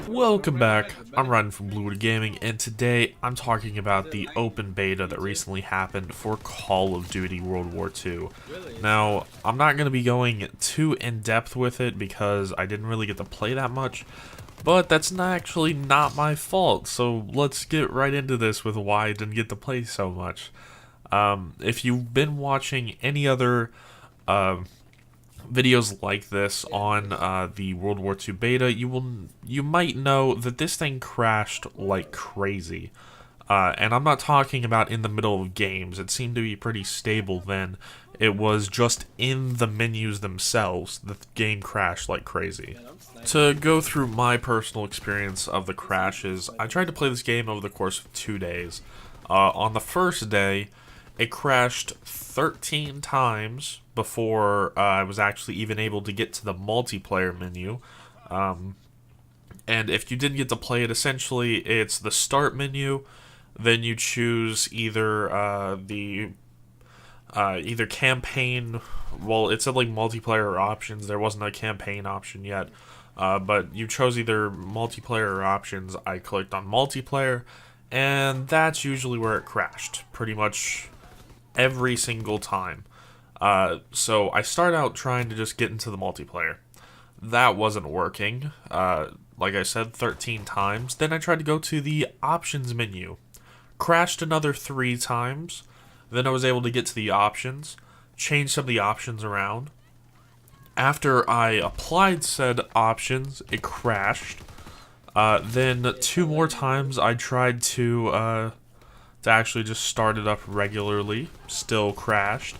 Welcome back, I'm Ryan from WW2 Gaming, and today I'm talking about the open beta that recently happened for Call of Duty World War II. Now, I'm not going to be going too in-depth with it because I didn't really get to play that much, but that's actually not my fault, so let's get right into this with why I didn't get to play so much. If you've been watching any other videos like this on the World War II beta, you might know that this thing crashed like crazy. And I'm not talking about in the middle of games. It seemed to be pretty stable then. It was just in the menus themselves that the game crashed like crazy. To go through my personal experience of the crashes, I tried to play this game over the course of 2 days. On the first day, it crashed 13 times before I was actually even able to get to the multiplayer menu. And if you didn't get to play it, essentially it's the start menu, then you choose either either campaign, well, it said like multiplayer options, there wasn't a campaign option yet, but you chose either multiplayer or options. I clicked on multiplayer, and that's usually where it crashed, pretty much every single time. So I start out trying to just get into the multiplayer. That wasn't working. Like I said, 13 times. Then I tried to go to the options menu. Crashed another 3 times. Then I was able to get to the options. Change some of the options around. After I applied said options, it crashed. Then 2 more times I tried to actually just start it up regularly. Still crashed.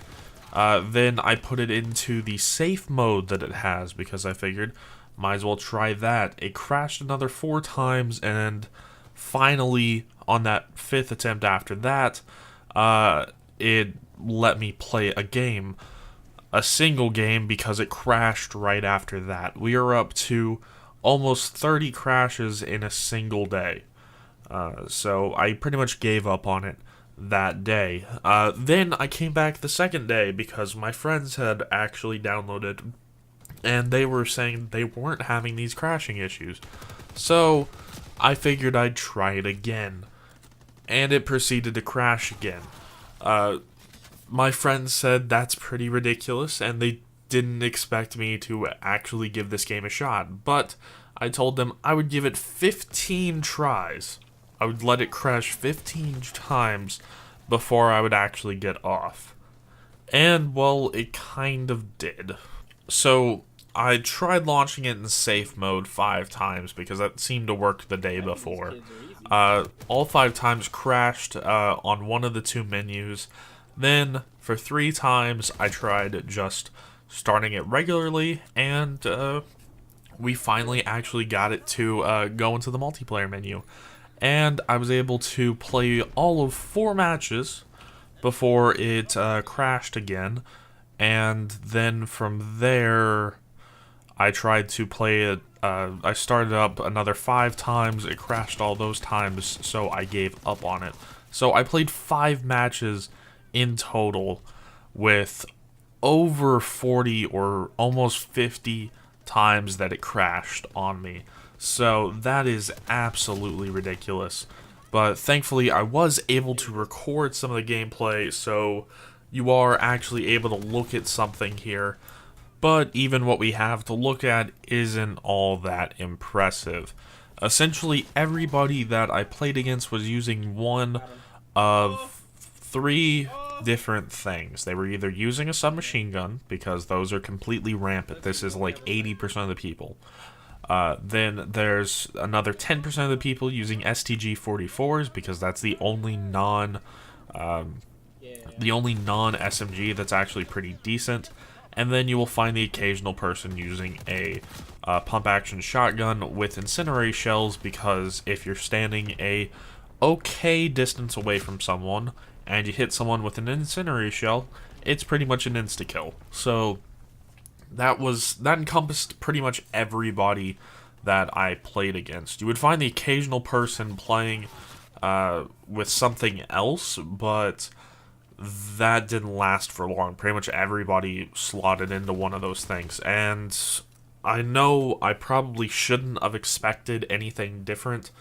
Then I put it into the safe mode that it has because I figured might as well try that. It crashed another 4 times, and finally on that 5th attempt after that, it let me play a single game, because it crashed right after that. We are up to almost 30 crashes in a single day. So I pretty much gave up on it that day. Then I came back the second day because my friends had actually downloaded, and they were saying they weren't having these crashing issues. So I figured I'd try it again, and it proceeded to crash again. My friends said that's pretty ridiculous, and they didn't expect me to actually give this game a shot, but I told them I would give it 15 tries. I would let it crash 15 times before I would actually get off. And, well, it kind of did. So, I tried launching it in safe mode 5 times because that seemed to work the day before. All 5 times crashed on one of the 2 menus. Then, for 3 times, I tried just starting it regularly, and we finally actually got it to go into the multiplayer menu. And I was able to play all of 4 matches before it crashed again. And then from there, I tried to play it. I started up another 5 times. It crashed all those times, so I gave up on it. So I played 5 matches in total with over 40 or almost 50 times that it crashed on me. So that is absolutely ridiculous. But thankfully I was able to record some of the gameplay, so you are actually able to look at something here. But even what we have to look at isn't all that impressive. Essentially everybody that I played against was using one of 3 different things. They were either using a submachine gun, because those are completely rampant. This is like 80% of the people. Then there's another 10% of the people using STG-44s, because that's the only non-SMG that's actually pretty decent. And then you will find the occasional person using a pump-action shotgun with incendiary shells, because if you're standing a okay distance away from someone and you hit someone with an incendiary shell, it's pretty much an insta-kill. So that encompassed pretty much everybody that I played against. You would find the occasional person playing with something else, but that didn't last for long. Pretty much everybody slotted into one of those things, and I know I probably shouldn't have expected anything different,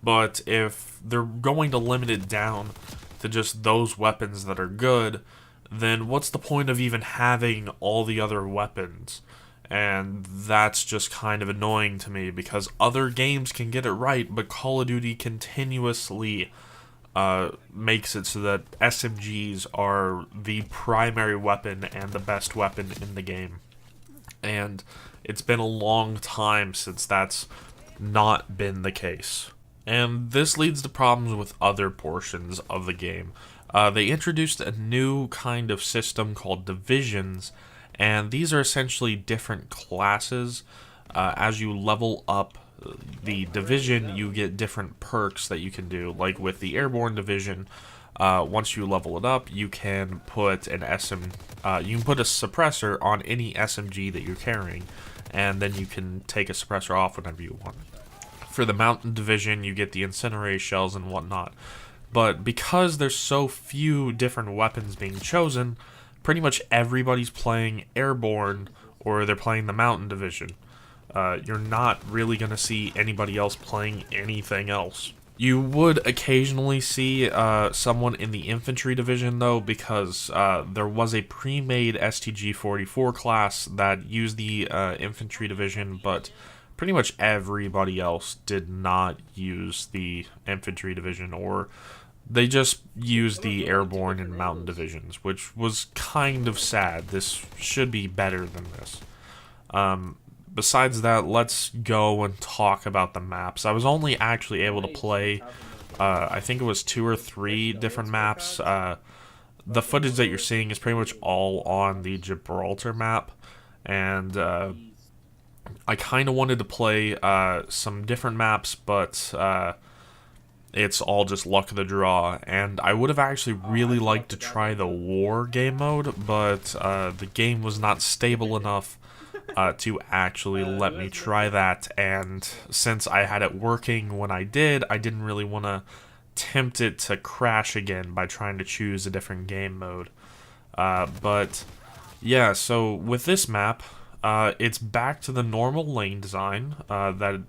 but if they're going to limit it down to just those weapons that are good, then what's the point of even having all the other weapons? And that's just kind of annoying to me because other games can get it right, but Call of Duty continuously makes it so that SMGs are the primary weapon and the best weapon in the game. And it's been a long time since that's not been the case. And this leads to problems with other portions of the game. They introduced a new kind of system called divisions, and these are essentially different classes. As you level up the division, you get different perks that you can do. Like with the airborne division, once you level it up, you can put you can put a suppressor on any SMG that you're carrying, and then you can take a suppressor off whenever you want. For the mountain division, you get the incendiary shells and whatnot. But because there's so few different weapons being chosen, pretty much everybody's playing airborne or they're playing the mountain division. You're not really going to see anybody else playing anything else. You would occasionally see someone in the infantry division, though, because there was a pre-made STG-44 class that used the infantry division, but pretty much everybody else did not use the infantry division, or they just used the airborne and mountain divisions, which was kind of sad. This should be better than this. Besides that, let's go and talk about the maps. I was only actually able to play, I think it was 2 or 3 different maps. The footage that you're seeing is pretty much all on the Gibraltar map, and I kind of wanted to play some different maps, but it's all just luck of the draw, and I would have actually really liked to try the war game mode, but the game was not stable enough to actually let me try that, and since I had it working when I didn't really want to tempt it to crash again by trying to choose a different game mode. But yeah, so with this map, it's back to the normal lane design that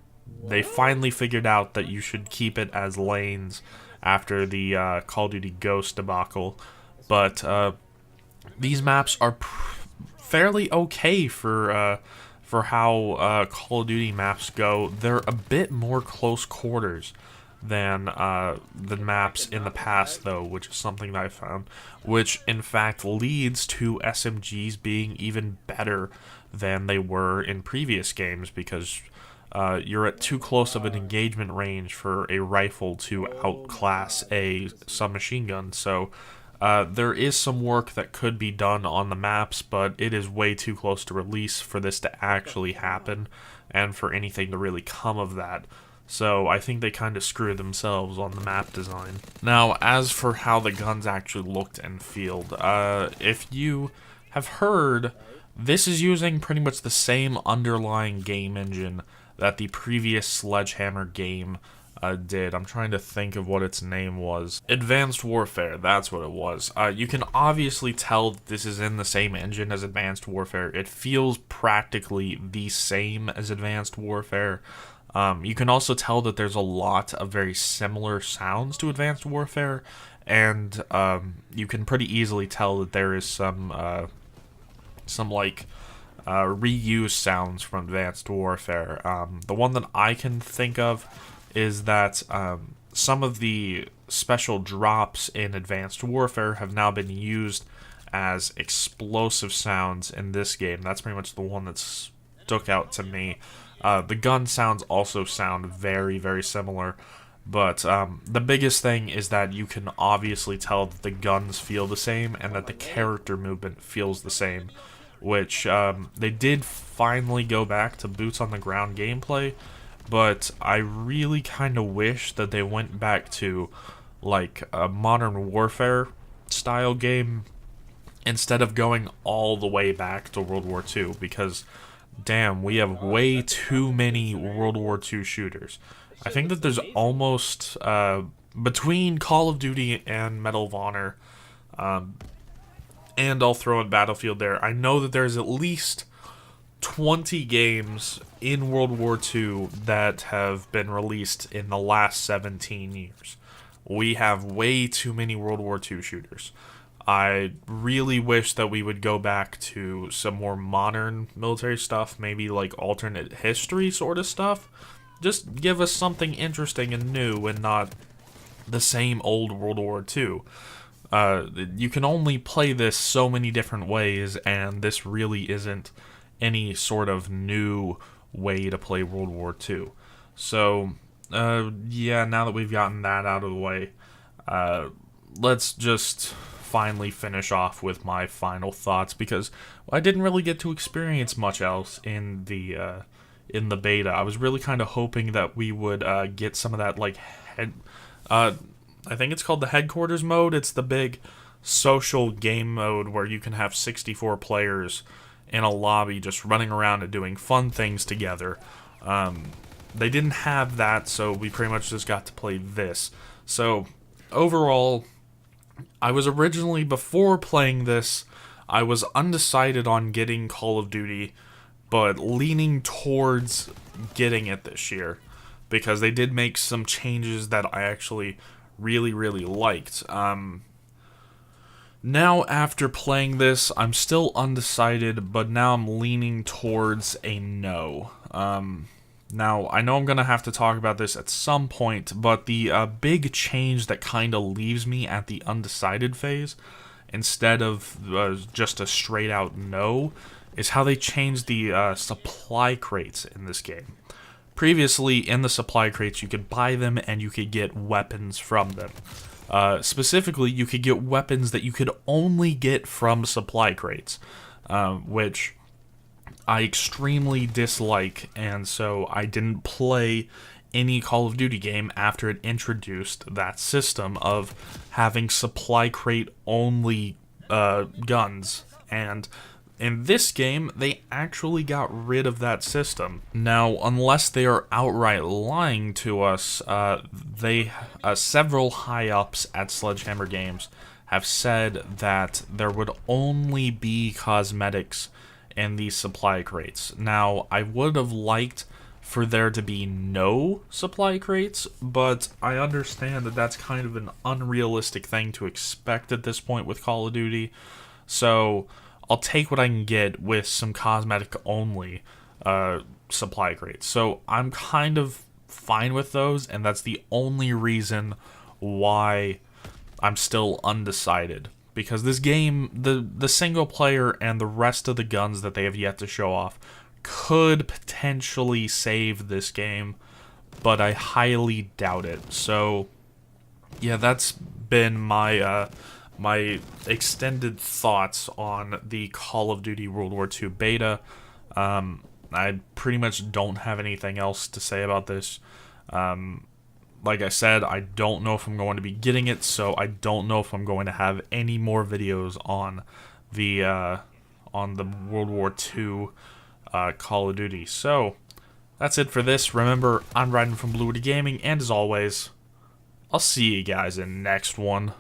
they finally figured out that you should keep it as lanes after the Call of Duty Ghost debacle. But these maps are fairly okay for how Call of Duty maps go. They're a bit more close quarters than the maps in the past, though, which is something that I found, which in fact leads to SMGs being even better than they were in previous games, because you're at too close of an engagement range for a rifle to outclass a submachine gun. So there is some work that could be done on the maps, but it is way too close to release for this to actually happen and for anything to really come of that. So I think they kind of screwed themselves on the map design. Now, as for how the guns actually looked and felt, if you have heard, this is using pretty much the same underlying game engine that the previous Sledgehammer game did. I'm trying to think of what its name was. Advanced Warfare, that's what it was. You can obviously tell that this is in the same engine as Advanced Warfare. It feels practically the same as Advanced Warfare. You can also tell that there's a lot of very similar sounds to Advanced Warfare, and you can pretty easily tell that there is some reuse sounds from Advanced Warfare. The one that I can think of is that some of the special drops in Advanced Warfare have now been used as explosive sounds in this game. That's pretty much the one that stuck out to me. The gun sounds also sound very, very similar, but the biggest thing is that you can obviously tell that the guns feel the same and that the character movement feels the same, which they did finally go back to boots on the ground gameplay, but I really kind of wish that they went back to like a Modern Warfare style game instead of going all the way back to World War II, because damn, we have way too many World War II shooters. I think that there's almost, between Call of Duty and Medal of Honor, and I'll throw in Battlefield there, I know that there's at least 20 games in World War II that have been released in the last 17 years. We have way too many World War II shooters. I really wish that we would go back to some more modern military stuff, maybe like alternate history sort of stuff. Just give us something interesting and new and not the same old World War II. You can only play this so many different ways, and this really isn't any sort of new way to play World War II. So, yeah, now that we've gotten that out of the way, let's just finally finish off with my final thoughts, because I didn't really get to experience much else in the beta. I was really kind of hoping that we would get some of that, like, I think it's called the headquarters mode. It's the big social game mode where you can have 64 players in a lobby just running around and doing fun things together. They didn't have that, so we pretty much just got to play this. So, overall, I was originally, before playing this, I was undecided on getting Call of Duty, but leaning towards getting it this year, because they did make some changes that I actually really, really liked. Now, after playing this, I'm still undecided, but now I'm leaning towards a no. Now, I know I'm going to have to talk about this at some point, but the big change that kind of leaves me at the undecided phase, instead of just a straight-out no, is how they changed the supply crates in this game. Previously, in the supply crates, you could buy them and you could get weapons from them. Specifically, you could get weapons that you could only get from supply crates, which I extremely dislike, and so I didn't play any Call of Duty game after it introduced that system of having supply crate only guns. And in this game, they actually got rid of that system. Now, unless they are outright lying to us, several high-ups at Sledgehammer Games have said that there would only be cosmetics in these supply crates. Now, I would have liked for there to be no supply crates, but I understand that that's kind of an unrealistic thing to expect at this point with Call of Duty. So I'll take what I can get with some cosmetic-only supply crates. So I'm kind of fine with those, and that's the only reason why I'm still undecided. Because this game, the single player and the rest of the guns that they have yet to show off could potentially save this game, but I highly doubt it. So, yeah, that's been my my extended thoughts on the Call of Duty World War II beta. I pretty much don't have anything else to say about this. Like I said, I don't know if I'm going to be getting it, so I don't know if I'm going to have any more videos on the World War II Call of Duty. So, that's it for this. Remember, I'm Ryden from WW2 Gaming, and as always, I'll see you guys in the next one.